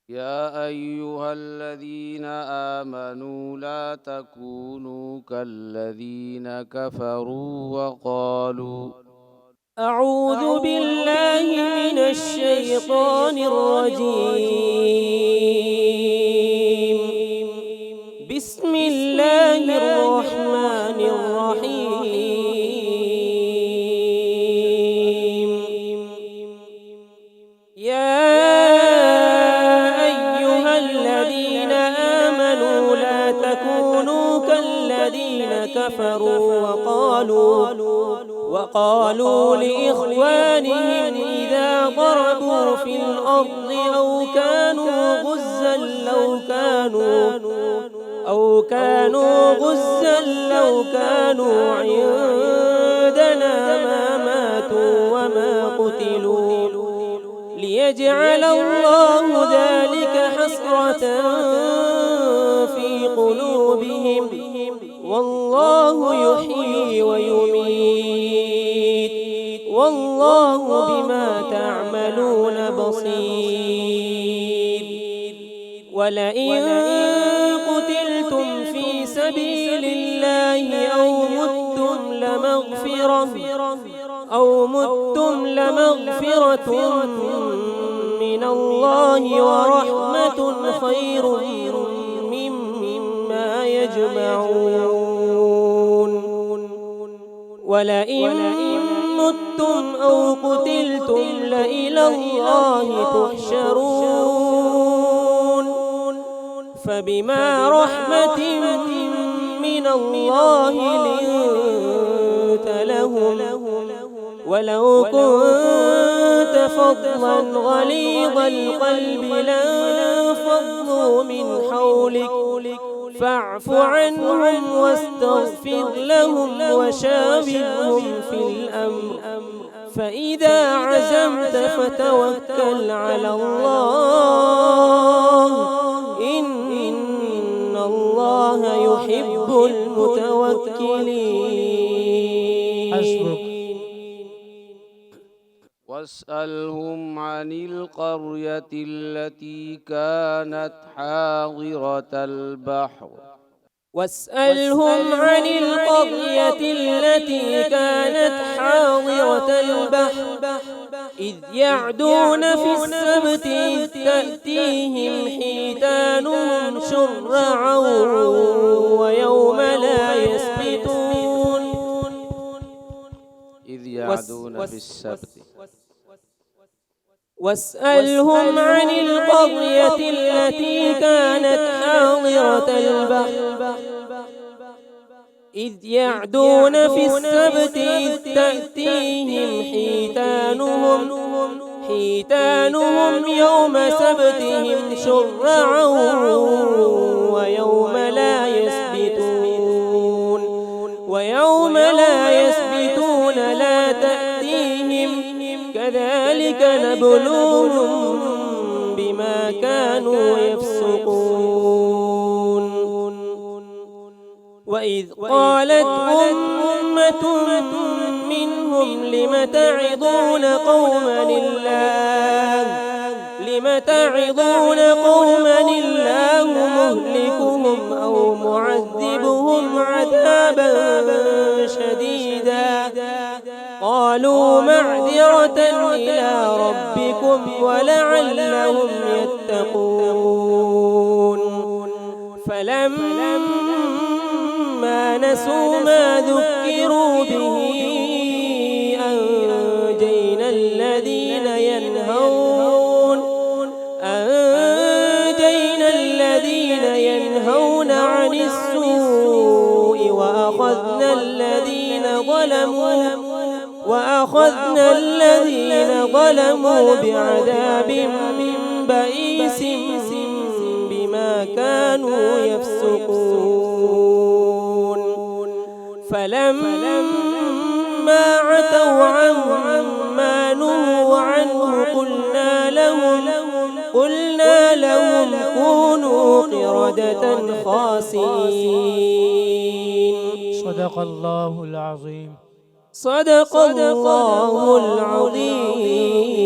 يا أيها الذين آمنوا لا تكونوا كالذين كفروا وقالوا أعوذ بالله من الشيطان الرجيم. بسم الله الرحمن الرحيم. يا أيها الذين آمنوا لا تكونوا كالذين كفروا وقالوا لإخوانهم إذا ضربوا في الأرض أو كانوا غزا لو كانوا عندنا ما ماتوا وما قتلوا ليجعل الله ذلك حسرة في قلوبهم والله يحيي ويميت والله بما تعملون بصير. ولئن قتلتم في سبيل الله أو متم لمغفرة من الله ورحمة خير مما يجمعون. ولئن متم أو قتلتم لإلى الله تحشرون. فبما رحمة من الله لنت لهم ولو كنت فظا غليظ القلب لانفضوا من حولك فاعف عنهم واستغفر لهم وشاورهم في الأمر فإذا عزمت فتوكل على الله إن الله يحب المتوكلين. حسبك. واسألهم عن القرية التي كانت حاضرة البحر واسألهم عن القرية التي كانت حاضرة البحر إذ يعدون في السبت إذ تأتيهم حيتانهم شرعا ويوم لا يسبتون. إذ يعدون في السبت. واسألهم عن القرية التي كانت حاضرة البحر إذ يعدون في السبت إذ تأتيهم حيتانهم يوم سبتهم شرعا ويوم لا يسبتون لا تأتيهم كذلك نبلوهم بما كانوا يفسقون. وإذ قالت أمة منهم لم تعظون قوما الله مهلكهم أو معذبهم عذابا شديدا قالوا معذرة إلى ربكم ولعلهم يتقون. فلما نسوا ما ذكروا به أنجينا الذين ينهون عن السوء وأخذنا الذين ظلموا بعذاب بئيس بما كانوا يفسقون. فلما عتوا عما نهوا عنه قلنا لهم كونوا قردة خاسئين. صدق الله العظيم. صدق الله العظيم.